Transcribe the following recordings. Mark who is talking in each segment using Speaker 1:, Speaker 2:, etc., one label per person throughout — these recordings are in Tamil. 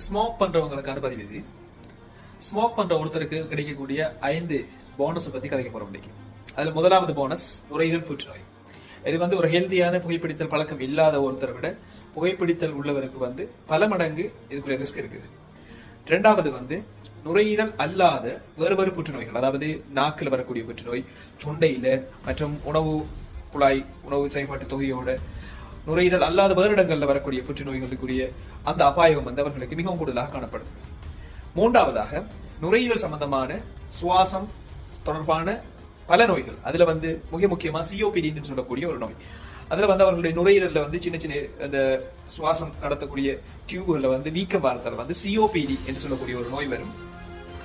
Speaker 1: ஸ்மோக் பண்றவங்களுக்கான பதிவு இது. ஸ்மோக் பண்ற ஒருத்தருக்கு கிடைக்கக்கூடிய 5 போனஸ் பத்தி கதைக்க போறோம் இன்னைக்கு. அதுல முதலாவது போனஸ் நுரையீரல் புற்றுநோய். இது ஒரு ஹெல்தியான புகைப்பிடித்தல் பழக்கம் இல்லாத ஒருத்தரை விட புகைப்பிடித்தல் உள்ளவருக்கு பல மடங்கு இதுக்குரிய ரிஸ்க் இருக்குது. இரண்டாவது நுரையீரல் அல்லாத வேறு புற்றுநோய்கள், அதாவது நாக்கில் வரக்கூடிய புற்றுநோய், தொண்டையில மற்றும் உணவு குழாய் உணவு செயல்பாட்டு தொகையோட நுரையீரல் அல்லாத வேறு இடங்கள்ல வரக்கூடிய புற்றுநோய்களுக்குரிய அந்த அபாயம் அவர்களுக்கு மிகவும் கூடுதலாக காணப்படும். மூன்றாவதாக நுரையீரல் சம்பந்தமான சுவாசம் தொடர்பான பல நோய்கள், அதுல மிக முக்கியமா COPD சொல்லக்கூடிய ஒரு நோய். அதுல அவர்களுடைய நுரையீரல்ல சின்ன சின்ன அந்த சுவாசம் கடத்தக்கூடிய டியூப்ல வீக்கம் வரதால COPD என்று சொல்லக்கூடிய ஒரு நோய் வரும்.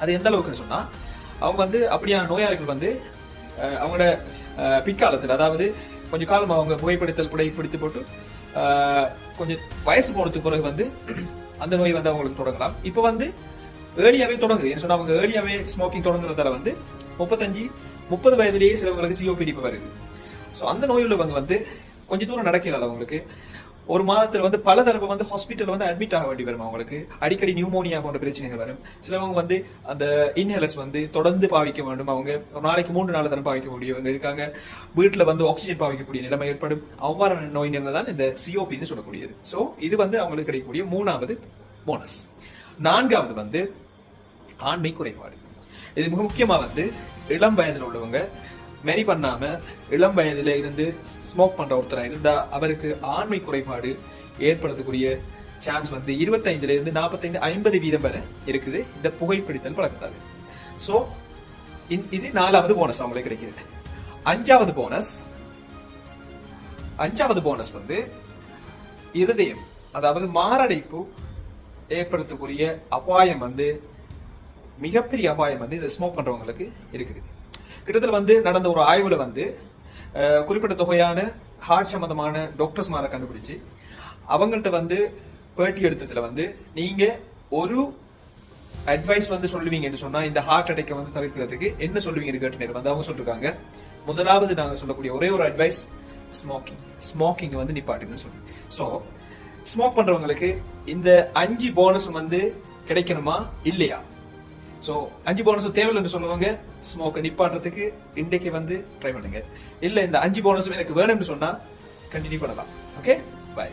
Speaker 1: அது எந்த அளவுக்கு சொன்னா அவங்க அப்படியான நோயாளிகள் அவங்களோட பிற்காலத்தில், அதாவது கொஞ்ச காலம் அவங்க புகைப்பிடித்து போட்டு கொஞ்சம் வயசு போனதுக்கு பிறகு அந்த நோய் அவங்களுக்கு தொடங்கலாம். இப்ப ஏர்லியாவே தொடங்குது. என்ன சொன்னா அவங்க ஏர்லியாவே ஸ்மோக்கிங் தொடங்குறதால 35-30 வயதிலேயே சிலவங்களுக்கு COPD வருது. சோ அந்த நோய் உள்ளவங்க கொஞ்ச தூரம் நடக்கல. அவங்களுக்கு ஒரு மாதத்துல பல தடவை ஹாஸ்பிட்டல் அட்மிட் ஆக வேண்டி வரும். அவங்களுக்கு அடிக்கடி நியூமோனியா போன்ற பிரச்சனைகள் வரும். சிலவங்க அந்த இன்ஹேலர்ஸ் தொடர்ந்து பாவிக்க வேண்டும். அவங்க ஒரு நாளைக்கு 3-4 தடவை பாவிக்க முடியும் இருக்காங்க. வீட்டுல ஆக்சிஜன் பாவிக்கக்கூடிய நிலைமை ஏற்படும். அவ்வாறான நோய் தான் இந்த COPD சொல்லக்கூடியது. சோ இது அவங்களுக்கு கிடைக்கக்கூடிய 3வது போனஸ். 4வது ஆண்மை குறைபாடு. இது மிக முக்கியமா இளம் வயதில் உள்ளவங்க மெரி பண்ணாம இளம் வயதில இருந்து ஸ்மோக் பண்ற ஒருத்தரா இருந்தா அவருக்கு ஆண்மை குறைபாடு ஏற்படுத்தக்கூடிய சான்ஸ் 25 இருந்து 45-50% வரை இருக்குது இந்த புகைப்பிடித்தல் பழக்கத்தால். சோ இது 4வது போனஸ் அவங்களுக்கு கிடைக்கிறது. 5வது போனஸ் இருதயம், அதாவது மாரடைப்பு ஏற்படுத்தக்கூடிய அபாயம் மிகப்பெரிய அபாயம் இந்த ஸ்மோக் பண்றவங்களுக்கு இருக்குது. கிட்டத்தட்ட நடந்த ஒரு ஆய்வுல குறிப்பிட்ட தொகையான ஹார்ட் சம்பந்தமான டாக்டர்ஸ் மாரை கண்டுபிடிச்சு அவங்கள்ட்ட பேட்டி எடுத்ததுல நீங்க ஒரு அட்வைஸ் சொல்லுவீங்கன்னு சொன்னா இந்த ஹார்ட் அட்டாக்கை தவிர்க்கிறதுக்கு என்ன சொல்லுவீங்கன்னு கேட்டு அவங்க சொல்லிருக்காங்க. முதலாவது நாங்க சொல்லக்கூடிய ஒரே ஒரு அட்வைஸ் ஸ்மோக்கிங் நிப்பாட்டுங்கன்னு சொல்லி. சோ ஸ்மோக் பண்றவங்களுக்கு இந்த 5 போனஸ் கிடைக்கணுமா இல்லையா? சோ 5 போனஸும் தேவையில்லை சொல்லுவாங்க. ஸ்மோக்கை நிப்பாட்டுறதுக்கு இன்றைக்கு ட்ரை பண்ணுங்க. இல்ல இந்த 5 போனஸும் எனக்கு வேணும்னு சொன்னா கண்டினியூ பண்ணலாம். Okay, by.